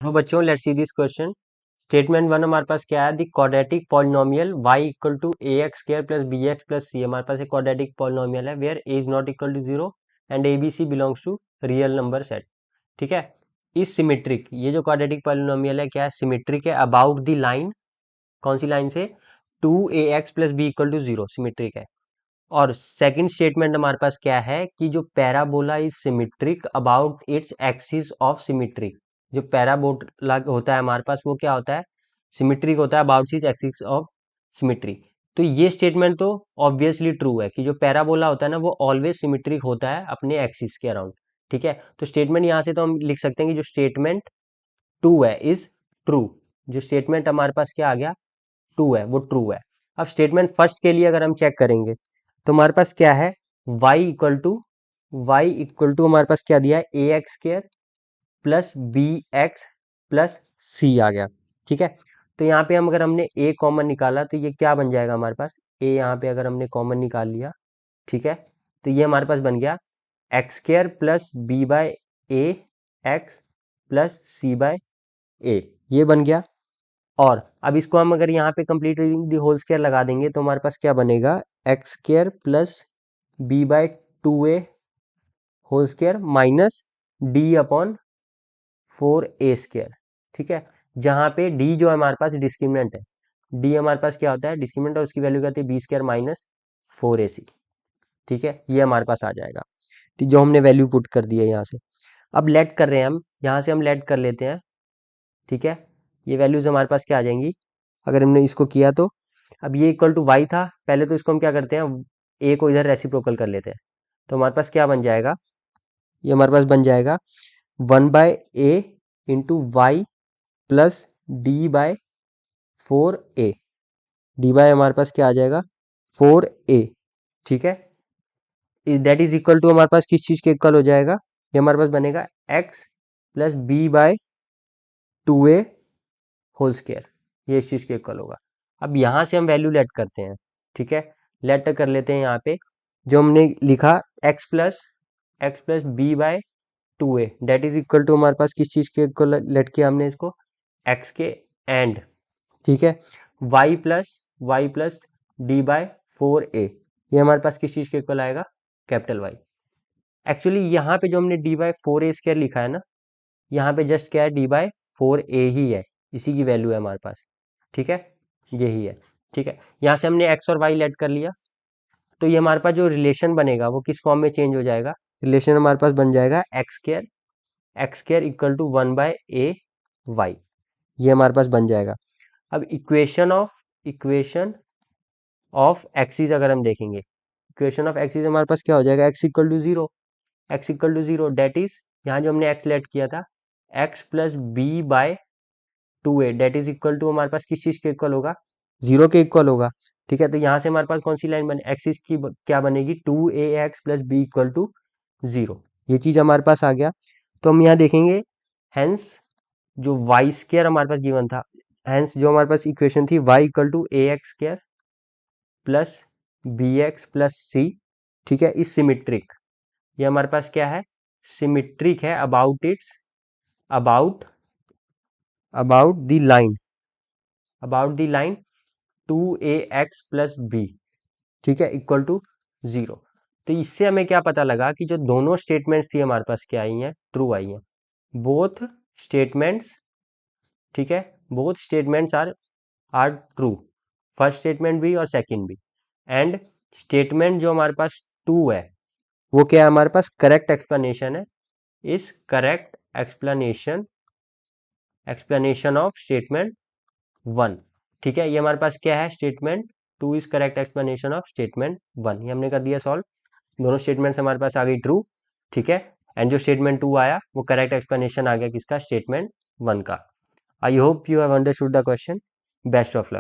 तो बच्चों let's see this question. Statement one हमारे पास क्या है, the quadratic polynomial y equal to A X square plus B x plus C. हमारे पास एक क्वाड्रेटिक पॉलिनोमियल है where A is not equal to zero and A B C belongs to real number set. ठीक है, इस symmetric, ये जो quadratic polynomial है क्या है, सिमेट्रिक है अबाउट द लाइन, कौन सी लाइन से, two A x plus b equal to zero, symmetric है। और सेकंड स्टेटमेंट हमारे पास क्या है कि जो parabola is symmetric about its axis of symmetry. जो पैराबोला होता है हमारे पास वो क्या होता है, सिमेट्रिक होता है about its axis of symmetry. तो ये स्टेटमेंट तो ऑब्वियसली ट्रू है कि जो पैराबोला होता है ना वो ऑलवेज सिमेट्रिक होता है अपने एक्सिस के अराउंड। ठीक है, तो स्टेटमेंट यहाँ से तो हम लिख सकते हैं कि जो स्टेटमेंट टू है इज ट्रू। जो स्टेटमेंट हमारे पास क्या आ गया, टू है, वो ट्रू है। अब स्टेटमेंट फर्स्ट के लिए अगर हम चेक करेंगे तो हमारे पास क्या है, y इक्वल टू हमारे पास क्या दिया है, A x square plus B x plus C आ गया। ठीक है, तो यहाँ पे हम अगर हमने a कॉमन निकाला तो ये क्या बन जाएगा हमारे पास, a यहाँ पे अगर हमने कॉमन निकाल लिया, ठीक है, तो ये हमारे पास बन गया X square plus B by A x plus C by A, ये बन गया। और अब इसको हम अगर यहाँ पे कंप्लीट रीडिंग दी होल स्क्वायर लगा देंगे तो हमारे पास क्या बनेगा, x square plus B by two a whole square minus d upon four a square. ठीक है, जहाँ पे डी जो है हमारे पास डिस्क्रिमिनेंट है, डी हमारे पास क्या होता है डिस्क्रिमिनेंट, और उसकी वैल्यू क्या होती है बी स्क्वायर माइनस फोर ए सी। ठीक है, ये हमारे पास आ जाएगा, ठीक, जो हमने वैल्यू पुट कर दी है यहाँ से। अब लेट कर रहे हैं हम, यहाँ से हम लेट कर लेते हैं। ठीक है, ये वैल्यूज हमारे पास क्या आ जाएंगी, अगर हमने इसको किया तो अब ये इक्वल टू वाई था पहले, तो इसको हम क्या करते हैं, ए को इधर रेसिप्रोकल कर लेते हैं, तो हमारे पास क्या बन जाएगा, ये हमारे पास बन जाएगा one by a into y plus d by four a, d by हमारे पास क्या आ जाएगा फोर ए। ठीक है, दैट इज इक्वल टू हमारे पास किस चीज के इक्वल हो जाएगा, ये हमारे पास बनेगा x plus B by two a whole square, ये इस चीज़ के इक्वल होगा। अब यहाँ से हम वैल्यू लेट करते हैं। ठीक है, लेट कर लेते हैं यहाँ पे जो हमने लिखा x plus B by two a that is equal to हमारे पास किस चीज़ के इक्वल लेट किया हमने इसको, एक्स के एंड, ठीक है, y plus d by four a, ये हमारे पास किस चीज़ के इक्वल आएगा, कैपिटल वाई। एक्चुअली यहाँ पे जो हमने D by four a square लिखा है ना, यहाँ पे जस्ट क्या है डी बाय फोर ए ही है, इसी की वैल्यू है हमारे पास। ठीक है, यही है। ठीक है, यहाँ से हमने एक्स और वाई लेट कर लिया, तो ये हमारे पास जो रिलेशन बनेगा वो किस फॉर्म में चेंज हो जाएगा, रिलेशन हमारे पास बन जाएगा x square equal to one by a y, ये हमारे पास बन जाएगा। अब इक्वेशन ऑफ एक्सिस अगर हम देखेंगे, इक्वेशन ऑफ एक्सिस हमारे पास क्या हो जाएगा, x equal to zero that is, यहाँ जो हमने एक्स लेट किया था x plus B by two a that is equal to हमारे पास किस चीज के इक्वल होगा, जीरो के इक्वल होगा। ठीक है, तो यहाँ से हमारे पास कौन सी लाइन बने, एक्सिस की क्या बनेगी, two A x plus b equal to zero, ये चीज हमारे पास आ गया। तो हम यहाँ देखेंगे हेंस जो वाई स्क्र हमारे पास गिवन था, हेंस जो हमारे पास इक्वेशन थी y equal to A x square plus B x plus c, ठीक है, इस सिमिट्रिक, ये हमारे पास क्या है, सिमिट्रिक है about it's about about the line two A x plus b, ठीक है, इक्वल टू जीरो। तो इससे हमें क्या पता लगा कि जो दोनों स्टेटमेंट्स थी हमारे पास क्या आई हैं, ट्रू आई हैं, बोथ स्टेटमेंट्स। ठीक है, both statements are true, first statement भी और सेकंड भी। एंड स्टेटमेंट जो हमारे पास टू है वो क्या है हमारे पास, करेक्ट एक्सप्लेनेशन है, इस correct explanation of statement one. ठीक है, ये हमारे पास क्या है, statement two is correct explanation of statement one, ये हमने कर दिया सॉल्व, दोनों स्टेटमेंट्स हमारे पास आ गई ट्रू। ठीक है, एंड जो स्टेटमेंट टू आया वो करेक्ट एक्सप्लेनेशन आ गया किसका, स्टेटमेंट वन का। I hope you have understood the question, best of luck.